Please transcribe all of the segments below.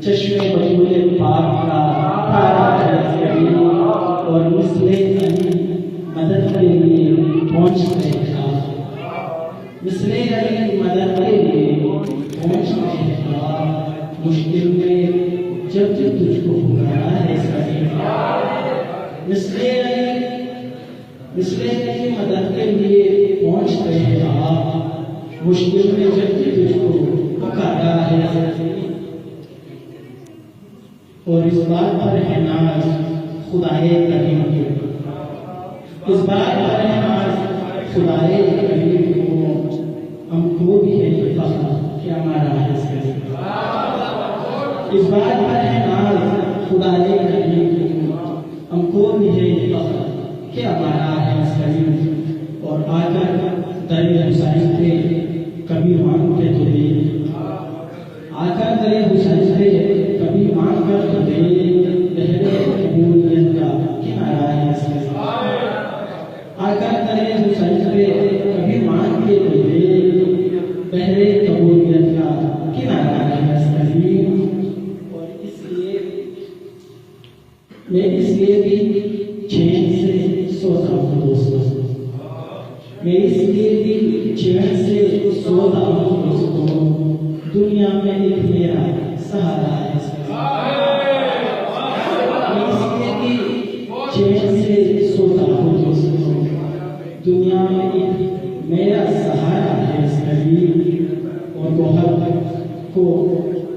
چشمے بطول پاک کا تارا ہے کریم اور مثل مدد کے لیے پہنچ گئے مثل مدد کے لیے پہنچ گئے مشکل میں جب تجھ کو پکارا ہے کریم مثل مدد کے لیے پہنچ گئے مشکل میں جب تجھ کو پکارا ہے اور اس بات پر ہے ناز خدائے کریم کو اس بات پر ہے ناز خدائے کریم کو ہم کو بھی ہے فخر کہ ہمارا ہے اس بات پر ہے ناز خدائے کریم کو ہم کو بھی ہے فخر کہ ہمارا ہے کریم اور آ کر در حسین پہ کبھی مانگتے تو دے آ کر در حسین پہ کبھی مانگ کر تو دے بہرے قبولیت کا کنارہ ہے آ کر در حسین پہ کبھی مانگ کے تو دے بہرے قبولیت کا کنارہ ہے اور اس لیے بھی چین سے سوتا ہوں دوستوں میں اس لیے بھی چین سے سوتا ہوں دوستوں دنیا میں ایک میرا سہارا ہے میں اس لیے بھی چین سے سوتا ہوں دوستوں دنیا میں ایک میرا سہارا ہے اور گوہر کو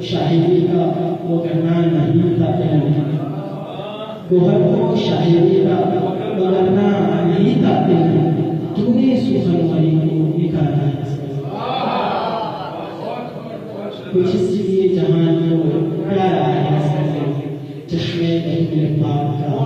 شاہدی کا وہ کرنا نہیں تھا گوہر کو شاہدی کا وہ کرنا نہیں تھا تو نے سخن مری کو نکالا ہے کچھ اس لیے جہان کو پیارا ہے چشمے بطول پاک کا